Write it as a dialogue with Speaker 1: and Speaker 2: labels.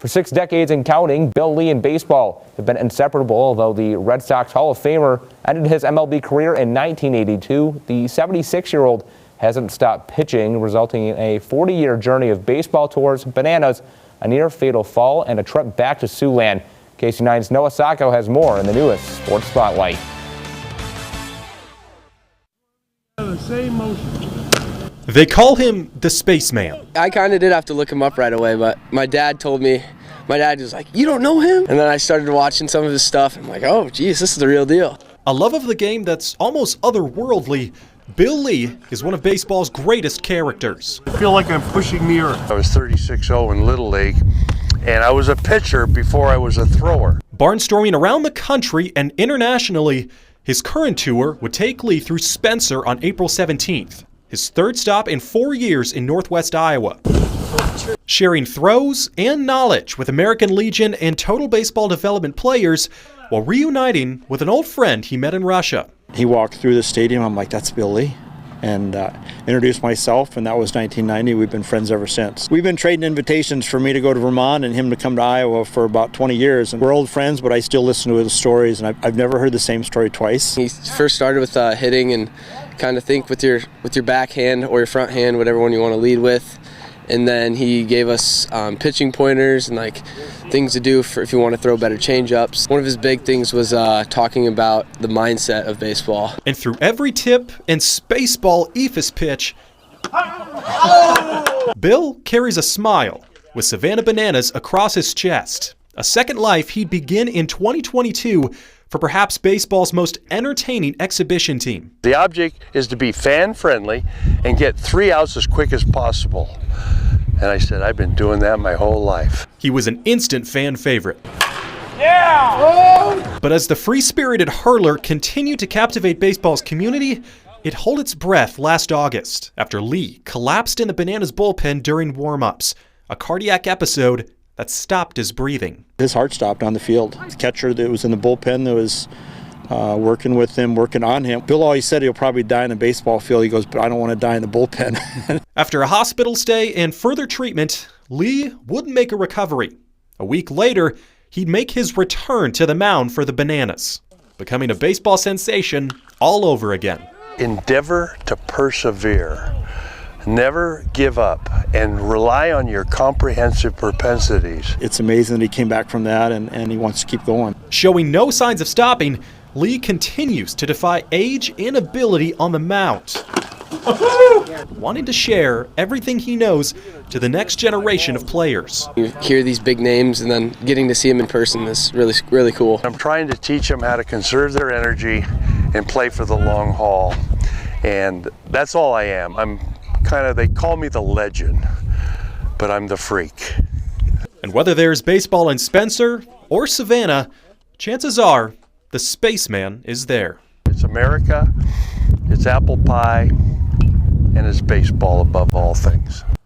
Speaker 1: For 6 decades and counting, Bill Lee and baseball have been inseparable. Although the Red Sox Hall of Famer ended his MLB career in 1982, the 76-year-old hasn't stopped pitching, resulting in a 40-year journey of baseball tours, bananas, a near-fatal fall, and a trip back to Siouxland. KCAU-9's Noah Sacco has more in the newest Sports Spotlight.
Speaker 2: The same motion.
Speaker 3: They call him the Spaceman.
Speaker 4: I kind of did have to look him up right away, but my dad told me, my dad was like, "You don't know him?" And then I started watching some of his stuff, and I'm like, oh, geez, this is the real deal.
Speaker 3: A love of the game that's almost otherworldly, Bill Lee is one of baseball's greatest characters.
Speaker 2: I feel like I'm pushing the earth.
Speaker 5: I was 36-0 in Little League, and I was a pitcher before I was a thrower.
Speaker 3: Barnstorming around the country and internationally, his current tour would take Lee through Spencer on April 17th. His third stop in 4 years in Northwest Iowa. Sharing throws and knowledge with American Legion and Total Baseball Development players while reuniting with an old friend he met in Russia.
Speaker 6: He walked through the stadium, I'm like, that's Bill Lee. And introduced myself, and that was 1990. We've been friends ever since. We've been trading invitations for me to go to Vermont and him to come to Iowa for about 20 years. And we're old friends, but I still listen to his stories, and I've never heard the same story twice.
Speaker 4: He first started with hitting and kind of think with your backhand or your front hand, whatever one you want to lead with. And then he gave us pitching pointers and like things to do for if you want to throw better change-ups. One of his big things was talking about the mindset of baseball.
Speaker 3: And through every tip and Spaceball eephus pitch, Bill carries a smile with Savannah bananas across his chest. A second life he'd begin in 2022 for perhaps baseball's most entertaining exhibition team.
Speaker 5: The object is to be fan-friendly and get 3 outs as quick as possible. And I said, I've been doing that my whole life.
Speaker 3: He was an instant fan favorite. Yeah! But as the free-spirited hurler continued to captivate baseball's community, it held its breath last August after Lee collapsed in the Bananas bullpen during warm-ups, a cardiac episode that stopped his breathing.
Speaker 6: His heart stopped on the field. The catcher that was in the bullpen that was working with him, working on him. Bill always said he'll probably die in the baseball field. He goes, but I don't want to die in the bullpen.
Speaker 3: After a hospital stay and further treatment, Lee wouldn't make a recovery. A week later, he'd make his return to the mound for the Bananas, becoming a baseball sensation all over again.
Speaker 5: Endeavor to persevere. Never give up and rely on your comprehensive propensities.
Speaker 6: It's amazing that he came back from that and he wants to keep going.
Speaker 3: Showing no signs of stopping, Lee continues to defy age and ability on the mound, wanting to share everything he knows to the next generation of players.
Speaker 4: You hear these big names and then getting to see them in person is really, really cool.
Speaker 5: I'm trying to teach them how to conserve their energy and play for the long haul. And that's all I am. They call me the legend, but I'm the freak.
Speaker 3: And whether there's baseball in Spencer or Savannah, chances are the Spaceman is there.
Speaker 5: It's America, it's apple pie, and it's baseball above all things.